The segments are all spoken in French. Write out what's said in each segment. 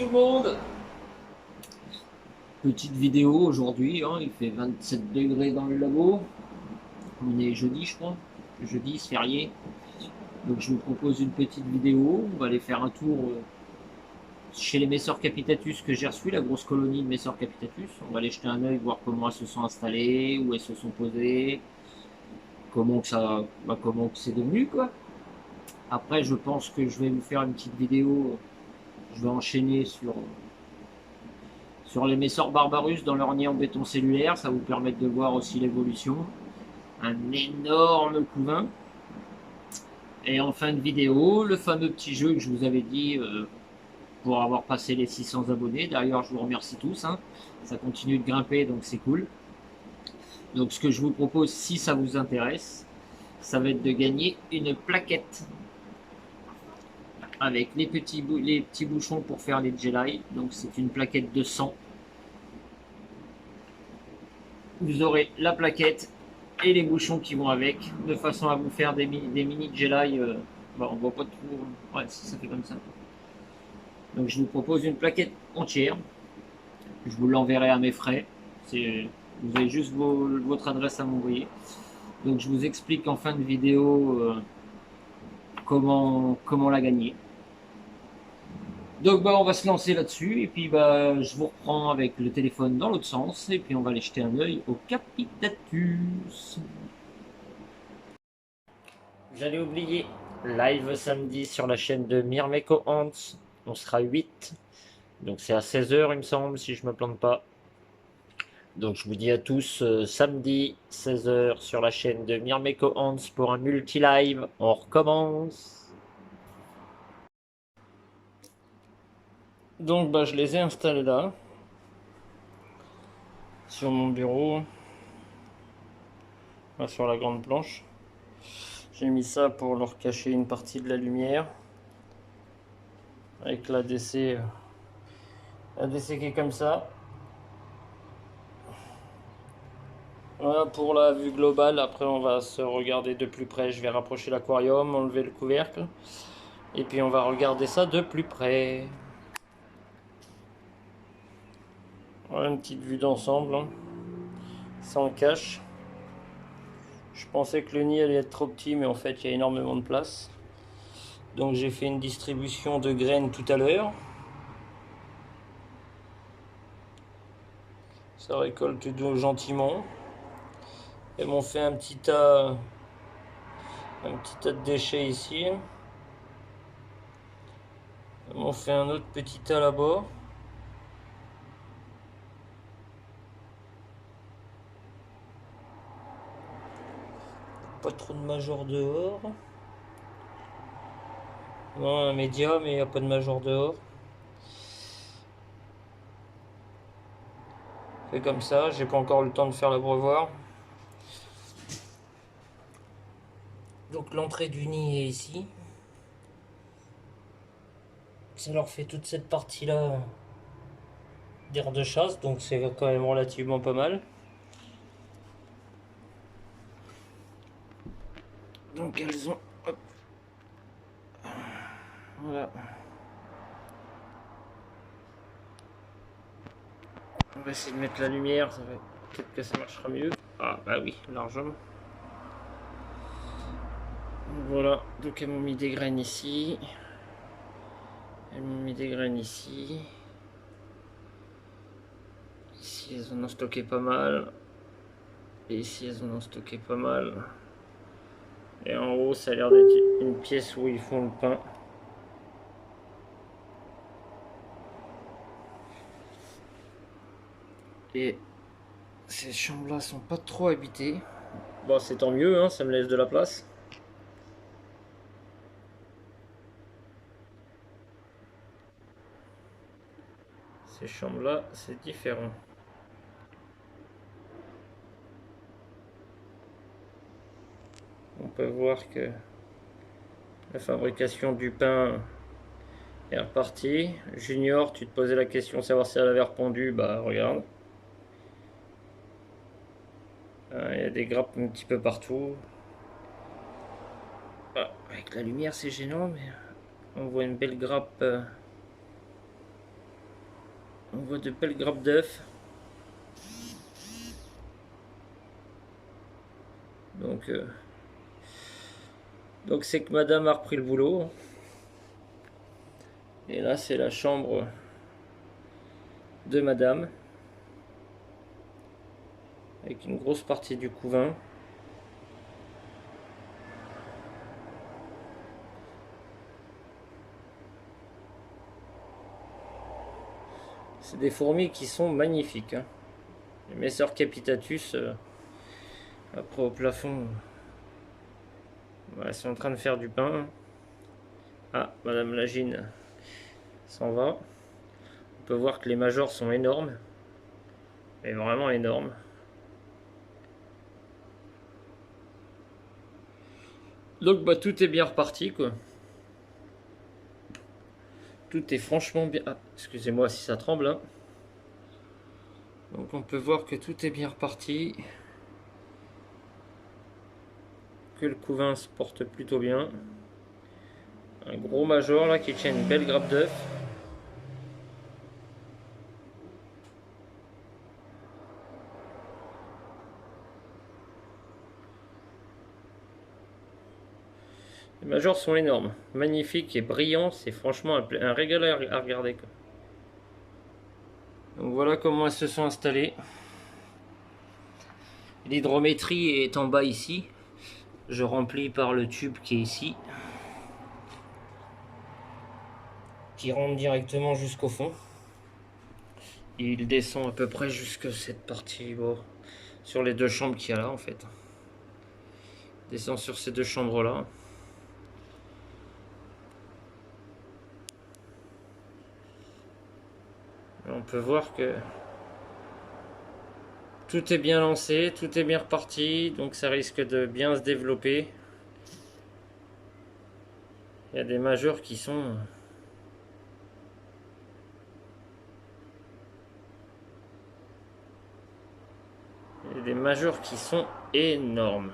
tout le monde. Petite vidéo aujourd'hui, hein, il fait 27 degrés dans le labo. On est jeudi, je crois. Jeudi, c'est férié. Donc je vous propose une petite vidéo. On va aller faire un tour chez les Messor Capitatus que j'ai reçu, la grosse colonie de Messor Capitatus. On va aller jeter un œil, voir comment elles se sont installées, où elles se sont posées, comment que ça, comment que c'est devenu quoi. Après, je pense que je vais vous faire une petite vidéo. Je vais enchaîner sur les Messor Barbarus dans leur nid en béton cellulaire. Ça va vous permettre de voir aussi l'évolution. Un énorme couvain. Et en fin de vidéo, le fameux petit jeu que je vous avais dit pour avoir passé les 600 abonnés. D'ailleurs, je vous remercie tous, hein. Ça continue de grimper, donc c'est cool. Donc ce que je vous propose, si ça vous intéresse, ça va être de gagner une plaquette avec les petits bouchons pour faire les gelai. Donc c'est une plaquette de 100. Vous aurez la plaquette et les bouchons qui vont avec, de façon à vous faire des mini gelai. Bon, on voit pas trop. Ouais, si ça fait comme ça. Donc je vous propose une plaquette entière. Je vous l'enverrai à mes frais. Vous avez juste votre adresse à m'envoyer. Donc je vous explique en fin de vidéo comment la gagner. Donc on va se lancer là-dessus et puis je vous reprends avec le téléphone dans l'autre sens et puis on va aller jeter un œil au Capitatus. J'allais oublier, live samedi sur la chaîne de Mirmeko Hans, on sera 8, donc c'est à 16 h il me semble si je me plante pas. Donc je vous dis à tous samedi 16 h sur la chaîne de Mirmeko Hans pour un multi-live, on recommence. Donc je les ai installés là, sur mon bureau, là, sur la grande planche. J'ai mis ça pour leur cacher une partie de la lumière, avec l'ADC qui est comme ça. Voilà pour la vue globale. Après, on va se regarder de plus près. Je vais rapprocher l'aquarium, enlever le couvercle. Et puis, on va regarder ça de plus près. Voilà une petite vue d'ensemble, hein, sans cache. Je pensais que le nid allait être trop petit, mais en fait, il y a énormément de place. Donc, j'ai fait une distribution de graines tout à l'heure. Ça récolte gentiment. Elles m'ont fait un petit tas de déchets ici. Elles m'ont fait un autre petit tas là-bas. Pas trop de major dehors. Non, un média, mais il n'y a pas de major dehors. Fait comme ça, j'ai pas encore le temps de faire l'abreuvoir. Donc l'entrée du nid est ici. Ça leur fait toute cette partie-là d'air de chasse, donc c'est quand même relativement pas mal. Donc elles ont... Hop. Voilà. On va essayer de mettre la lumière, ça va... peut-être que ça marchera mieux. Ah bah oui, largement. Voilà, donc elles m'ont mis des graines ici. Elles m'ont mis des graines ici. Ici elles en ont stocké pas mal. Et ici elles en ont stocké pas mal. Et en haut ça a l'air d'être une pièce où ils font le pain. Et ces chambres là sont pas trop habitées. Bon c'est tant mieux, hein, ça me laisse de la place. Ces chambres là c'est différent. On peut voir que la fabrication du pain est repartie. Junior, tu te posais la question de savoir si elle avait répondu, bah regarde. Il y a des grappes un petit peu partout. Ah, avec la lumière c'est gênant, mais on voit une belle grappe On voit de belles grappes d'œufs. Donc c'est que madame a repris le boulot. Et là c'est la chambre de madame. Avec une grosse partie du couvain. C'est des fourmis qui sont magnifiques. Hein. Les Messer Capitatus, après au plafond, elles sont en train de faire du pain. Ah, madame Lagine s'en va. On peut voir que les majors sont énormes. Mais vraiment énormes. Donc bah tout est bien reparti quoi. Tout est franchement bien. Ah, excusez-moi si ça tremble. Hein. Donc on peut voir que tout est bien reparti. Que le couvain se porte plutôt bien. Un gros major là qui tient une belle grappe d'œuf. Les majors sont énormes, magnifiques et brillants, c'est franchement un régal à regarder. Quoi. Donc voilà comment elles se sont installées. L'hydrométrie est en bas ici. Je remplis par le tube qui est ici. Qui rentre directement jusqu'au fond. Et il descend à peu près jusque cette partie, bon, sur les deux chambres qu'il y a là en fait. Il descend sur ces deux chambres là. On peut voir que tout est bien lancé, tout est bien reparti, donc ça risque de bien se développer. Il y a des majeurs qui sont... Il y a des majeurs qui sont énormes.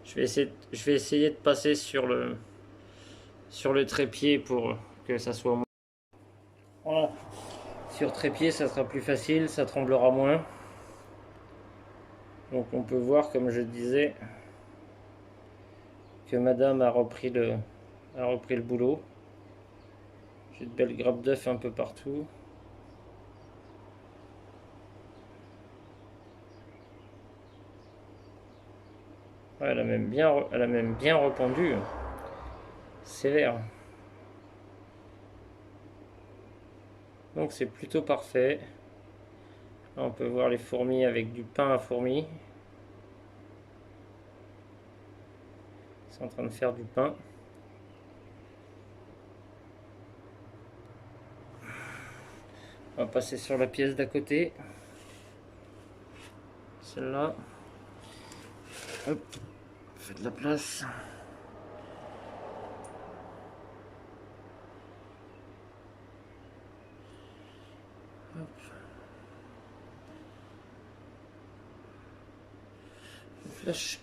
Je vais essayer de passer sur le trépied pour que ça soit moins... Voilà. Sur trépied, ça sera plus facile, ça tremblera moins. Donc on peut voir, comme je disais, que madame a repris le boulot. J'ai de belles grappes d'œufs un peu partout. Ouais, elle a même bien rependu. Sévère. Donc c'est plutôt parfait. Là, on peut voir les fourmis avec du pain à fourmis. Ils sont en train de faire du pain. On va passer sur la pièce d'à côté. Celle-là. Hop. Faites de la place. Hop.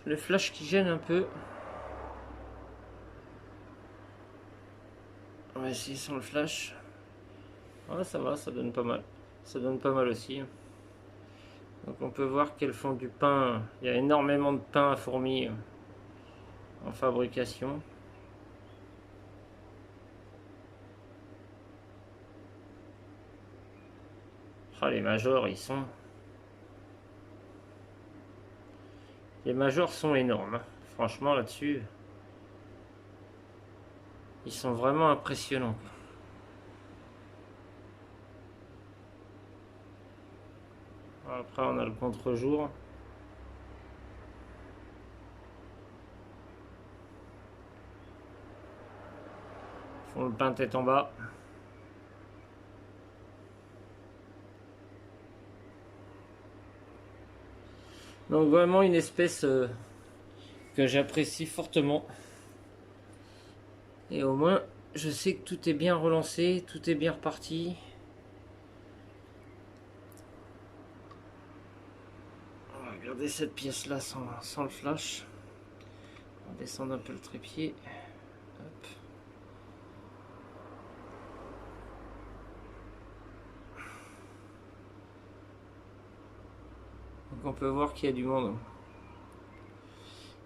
Le flash qui gêne un peu. On va essayer sans le flash. Ouais, ça va, ça donne pas mal. Ça donne pas mal aussi. Donc on peut voir qu'elles font du pain. Il y a énormément de pain à fourmis en fabrication. Ah, les majors, ils sont... Les majors sont énormes. Franchement, là-dessus, ils sont vraiment impressionnants. Après, on a le contre-jour. Font le pain tête en bas. Donc vraiment une espèce que j'apprécie fortement. Et au moins, je sais que tout est bien relancé, tout est bien reparti. On va regarder cette pièce-là sans le flash. On va descendre un peu le trépied. Hop. Donc on peut voir qu'il y a du monde.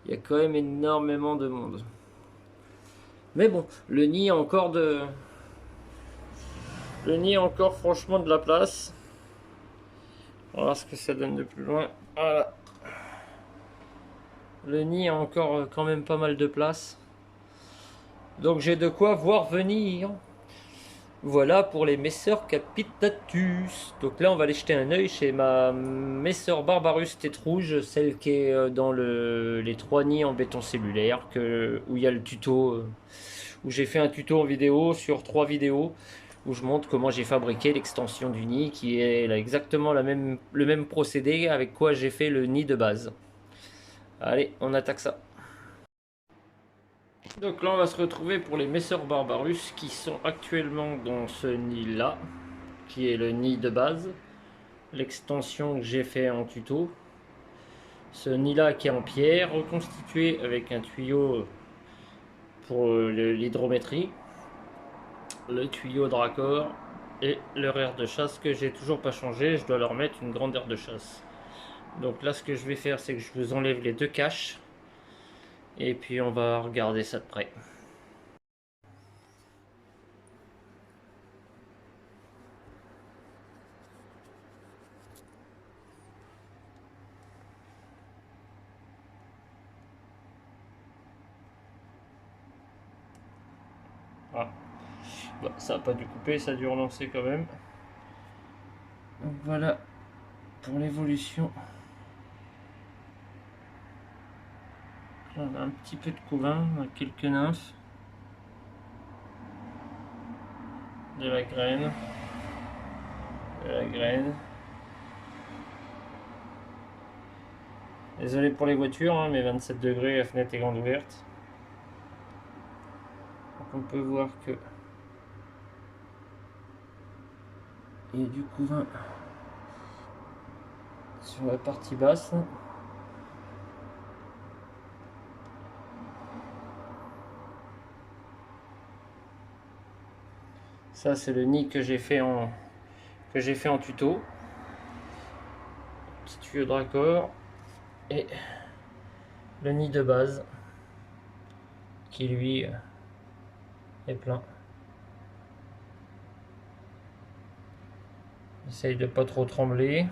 Il y a quand même énormément de monde. Mais bon, le nid a encore de... Le nid a encore franchement de la place. On va voir ce que ça donne de plus loin. Voilà. Le nid a encore quand même pas mal de place. Donc j'ai de quoi voir venir. Voilà pour les Messeurs Capitatus. Donc là on va aller jeter un oeil chez ma Messeur Barbarus tête rouge, celle qui est dans les 3 nids en béton cellulaire, où il y a le tuto, où j'ai fait un tuto en vidéo sur 3 vidéos, où je montre comment j'ai fabriqué l'extension du nid, qui est là exactement le même procédé avec quoi j'ai fait le nid de base. Allez, on attaque ça. Donc là on va se retrouver pour les Messeurs Barbarus qui sont actuellement dans ce nid là, qui est le nid de base, l'extension que j'ai fait en tuto. Ce nid là qui est en pierre, reconstitué avec un tuyau pour l'hydrométrie, le tuyau de raccord et leur aire de chasse que j'ai toujours pas changé. Je dois leur mettre une grande aire de chasse. Donc là ce que je vais faire, c'est que je vous enlève les 2 caches et puis on va regarder ça de près. Ah. Bah, ça n'a pas dû couper, ça a dû relancer quand même. Donc voilà pour l'évolution. On a un petit peu de couvain, on a quelques nymphes, de la graine, de la graine. Désolé pour les voitures, hein, mais 27 degrés, la fenêtre est grande ouverte. Donc on peut voir que il y a du couvain sur la partie basse. Ça c'est le nid que j'ai fait en tuto. Petit tuyau de raccord et le nid de base qui lui est plein. Essaye de pas trop trembler.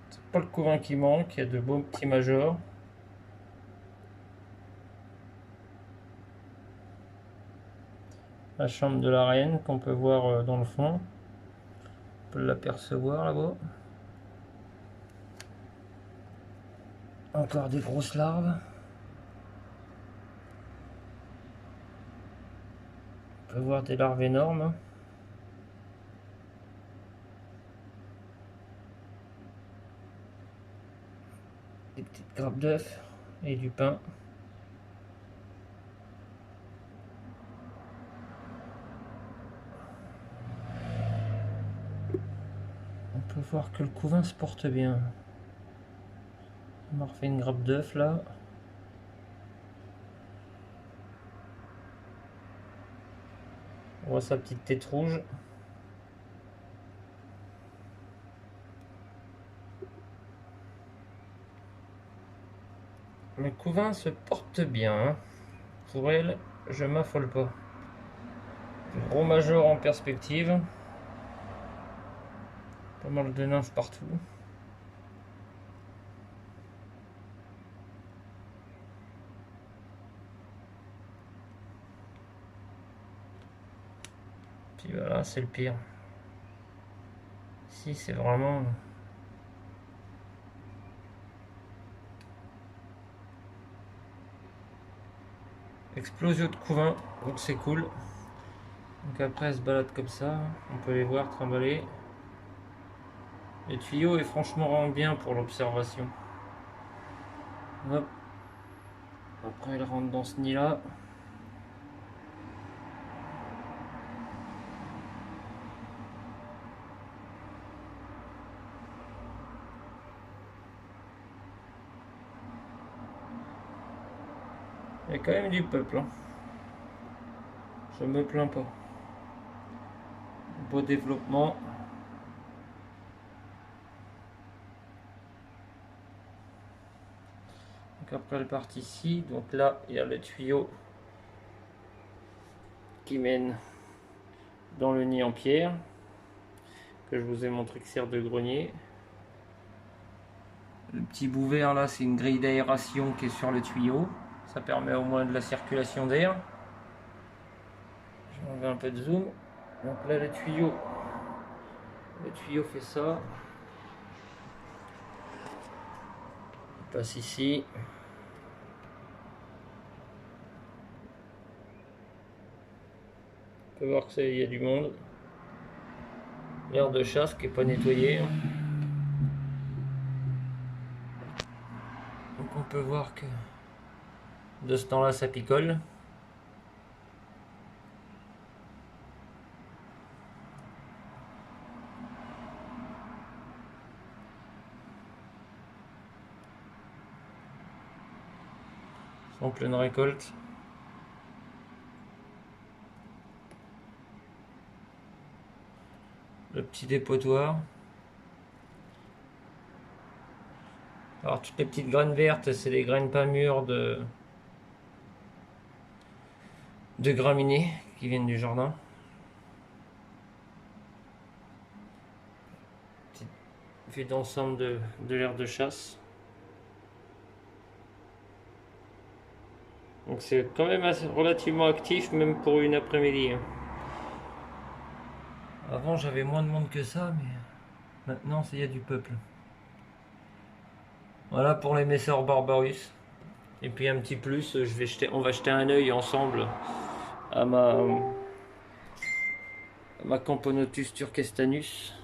C'est pas le couvain qui manque, il y a de beaux petits majors. La chambre de la reine qu'on peut voir dans le fond. On peut l'apercevoir là-bas. Encore des grosses larves. On peut voir des larves énormes. Des petites grappes d'œufs et du pain. On peut voir que le couvain se porte bien. On m'a refait une grappe d'œuf là. On voit sa petite tête rouge. Le couvain se porte bien. Pour elle, je m'affole pas. Gros major en perspective. Pas mal de nymphes partout. Puis voilà, c'est le pire. Ici, c'est vraiment... explosion de couvain, donc c'est cool. Donc après, elle se balade comme ça. On peut les voir trimballer. Le tuyau est franchement vraiment bien pour l'observation. Hop. Après, elle rentre dans ce nid là. Il y a quand même du peuple, hein. Je me plains pas. Beau développement. Donc après elle part ici. Donc là il y a le tuyau qui mène dans le nid en pierre que je vous ai montré qui sert de grenier. Le petit bout vert là, c'est une grille d'aération qui est sur le tuyau. Ça permet au moins de la circulation d'air. Je vais enlever un peu de zoom. Donc là le tuyau fait ça. Il passe ici. On peut voir qu'il y a du monde. L'air de chasse qui n'est pas nettoyé. Donc on peut voir que de ce temps-là ça picole. En pleine récolte. Le petit dépotoir. Alors toutes les petites graines vertes, c'est des graines pas mûres de graminées qui viennent du jardin. Petite vue d'ensemble de l'aire de chasse. Donc c'est quand même relativement actif même pour une après-midi. Avant j'avais moins de monde que ça, mais maintenant il y a du peuple. Voilà pour les Messor Barbarus. Et puis un petit plus, on va jeter un œil ensemble à ma Camponotus turkestanus,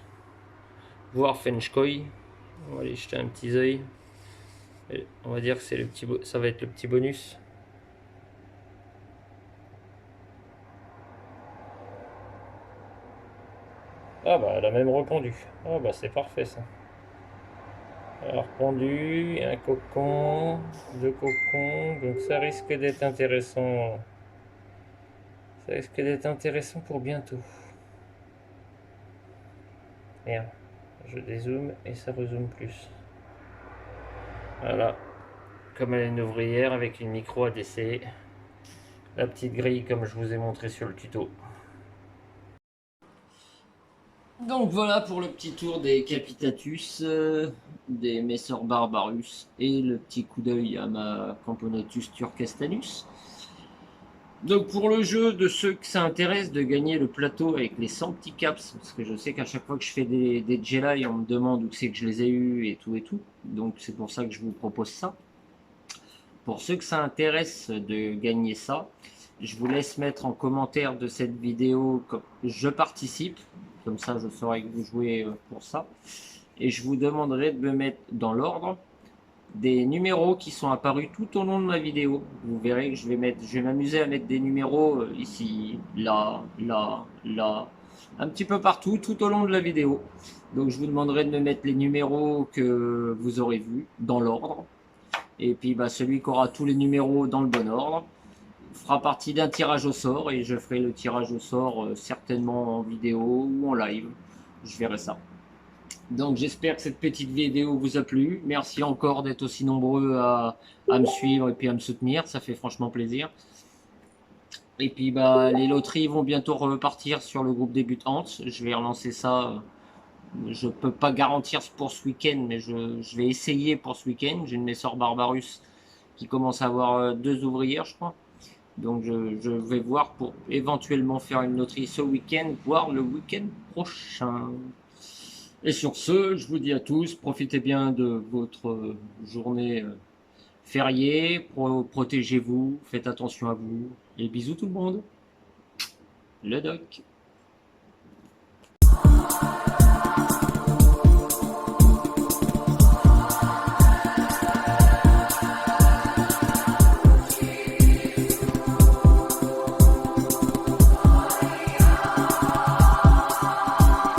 voire Fenchkoi. On va aller jeter un petit œil. Et on va dire que c'est ça va être le petit bonus. Ah bah elle a même répondu. Ah bah c'est parfait ça. Alors pondu, un cocon, deux cocons, donc ça risque d'être intéressant. Ça risque d'être intéressant pour bientôt. Merde, je dézoome et ça rezoome plus. Voilà, comme elle est une ouvrière avec une micro ADC. La petite grille comme je vous ai montré sur le tuto. Donc voilà pour le petit tour des Capitatus, des Messor Barbarus et le petit coup d'œil à ma Camponotus turkestanus. Donc pour le jeu, de ceux que ça intéresse de gagner le plateau avec les 100 petits caps, parce que je sais qu'à chaque fois que je fais des Jedi, on me demande où c'est que je les ai eus et tout et tout. Donc c'est pour ça que je vous propose ça. Pour ceux que ça intéresse de gagner ça, je vous laisse mettre en commentaire de cette vidéo que je participe. Comme ça, je saurai que vous jouez pour ça. Et je vous demanderai de me mettre dans l'ordre des numéros qui sont apparus tout au long de ma vidéo. Vous verrez que je vais m'amuser à mettre des numéros ici, là, là, là, un petit peu partout, tout au long de la vidéo. Donc je vous demanderai de me mettre les numéros que vous aurez vus dans l'ordre. Et puis bah, celui qui aura tous les numéros dans le bon ordre fera partie d'un tirage au sort. Et je ferai le tirage au sort certainement en vidéo ou en live. Je verrai ça. Donc j'espère que cette petite vidéo vous a plu. Merci encore d'être aussi nombreux à me suivre et puis à me soutenir. Ça fait franchement plaisir. Et puis bah, les loteries vont bientôt repartir sur le groupe débutantes. Je vais relancer ça. Je peux pas garantir pour ce week-end, mais je vais essayer pour ce week-end. J'ai une Messor Barbarus qui commence à avoir 2 ouvrières, je crois. Donc je vais voir pour éventuellement faire une loterie ce week-end, voire le week-end prochain. Et sur ce, je vous dis à tous, profitez bien de votre journée fériée, protégez-vous, faites attention à vous, et bisous tout le monde. Le doc.